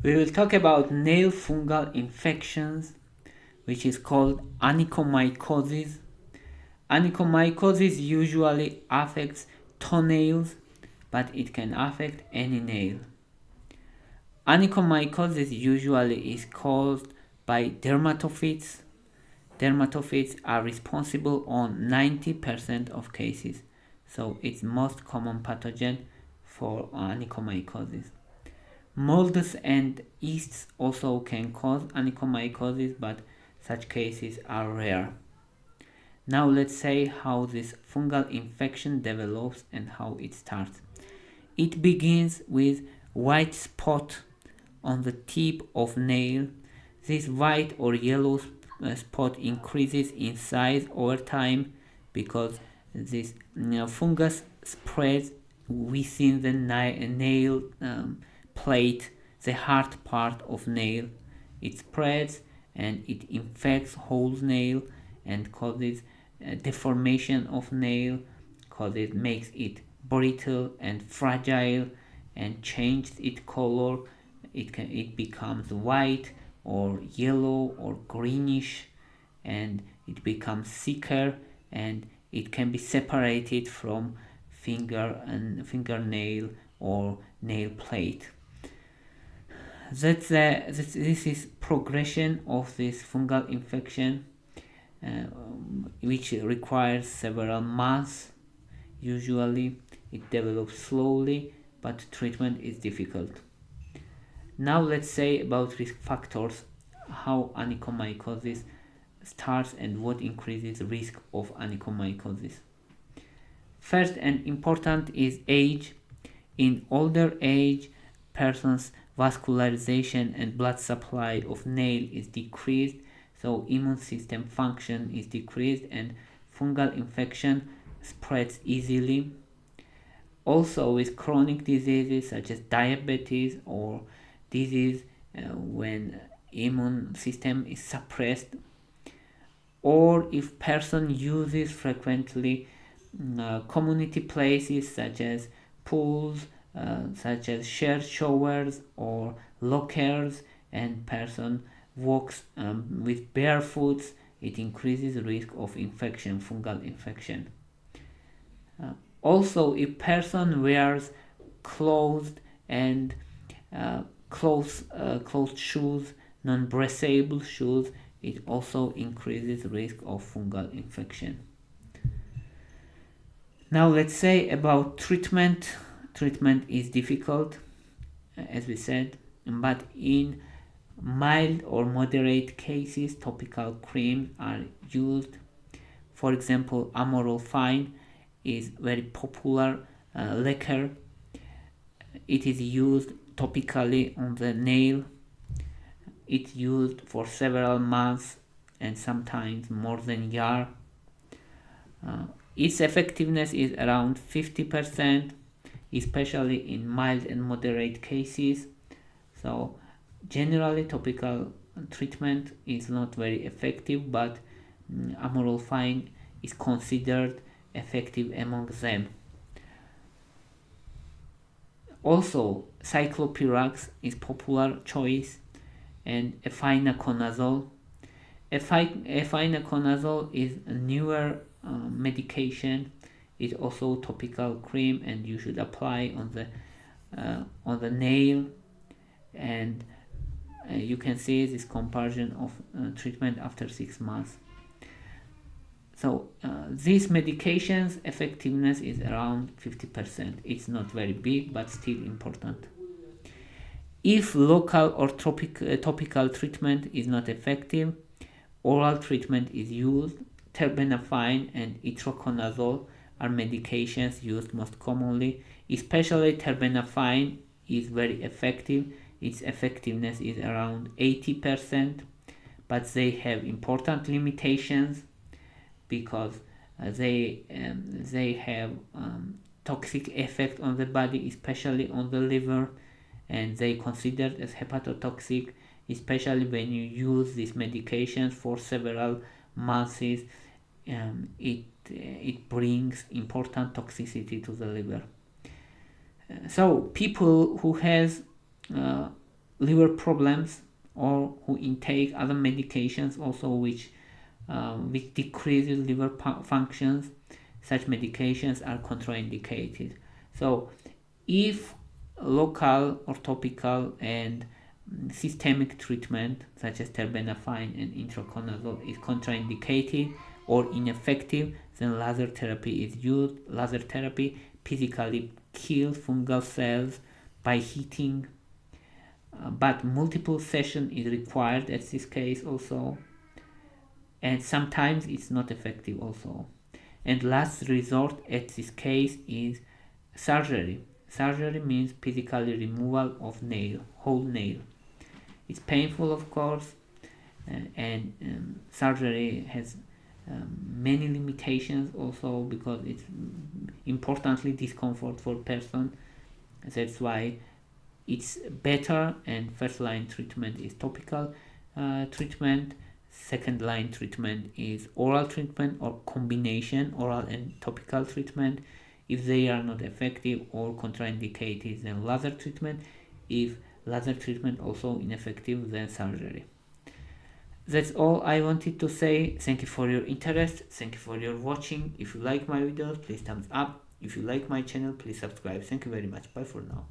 We will talk about nail fungal infections, which is called onychomycosis. Onychomycosis usually affects toenails, but it can affect any nail. Onychomycosis usually is caused by dermatophytes. Dermatophytes are responsible on 90% of cases, so it's most common pathogen for onychomycosis. Molds and yeasts also can cause onychomycosis, but such cases are rare. Now let's say how this fungal infection develops and how it starts. It begins with white spot on the tip of nail. This white or yellow spot increases in size over time because this fungus spreads within the nail plate, the hard part of nail. It spreads and it infects whole nail and causes deformation of nail, makes it brittle and fragile and changes its color. It becomes white or yellow or greenish, and it becomes thicker, and it can be separated from fingernail or nail plate. This is progression of this fungal infection, which requires several months. Usually it develops slowly, but treatment is difficult. Now let's say about risk factors, how onychomycosis starts and what increases risk of onychomycosis. First and important is age. In older age, persons' vascularization and blood supply of nail is decreased, so immune system function is decreased and fungal infection spreads easily. Also with chronic diseases such as diabetes or disease when immune system is suppressed, or if person uses frequently community places such as pools, such as shared showers or lockers, and person walks with barefoot, it increases risk of infection, fungal infection. Also, if person wears closed and closed shoes, non-breathable shoes, it also increases risk of fungal infection. Now let's say about treatment. Treatment is difficult, as we said, but in mild or moderate cases, topical creams are used. For example, amorolfine is very popular lacquer. It is used topically on the nail. It's used for several months and sometimes more than a year. Its effectiveness is around 50%, especially in mild and moderate cases. So generally topical treatment is not very effective, but amorolfine is considered effective among them. Also, cyclopyrax is popular choice, and efinaconazole. Efinaconazole is a newer medication. It's also topical cream, and you should apply on the nail. And you can see this comparison of treatment after 6 months. So these medications effectiveness is around 50%. It's not very big, but still important. If local or topical treatment is not effective, oral treatment is used. Terbinafine and itraconazole are medications used most commonly. Especially terbinafine is very effective. Its effectiveness is around 80%, but they have important limitations because they have toxic effect on the body, especially on the liver, and they considered as hepatotoxic, especially when you use these medications for several months. It brings important toxicity to the liver. So people who has liver problems or who intake other medications also which decreases liver functions, such medications are contraindicated. So if local or topical and systemic treatment such as terbinafine and itraconazole is contraindicated or ineffective, then laser therapy is used. Laser therapy physically kills fungal cells by heating, but multiple sessions is required at this case also, and sometimes it's not effective also. And last resort at this case is surgery. Surgery means physically removal of whole nail. It's painful, of course, and surgery has many limitations also because it's importantly discomfort for person. That's why it's better, and first line treatment is topical treatment. Second line treatment is oral treatment or combination oral and topical treatment. If they are not effective or contraindicated, then laser treatment. If laser treatment also ineffective, then surgery. That's all I wanted to say. Thank you for your interest. Thank you for your watching. If you like my videos, please thumbs up. If you like my channel, please subscribe. Thank you very much. Bye for now.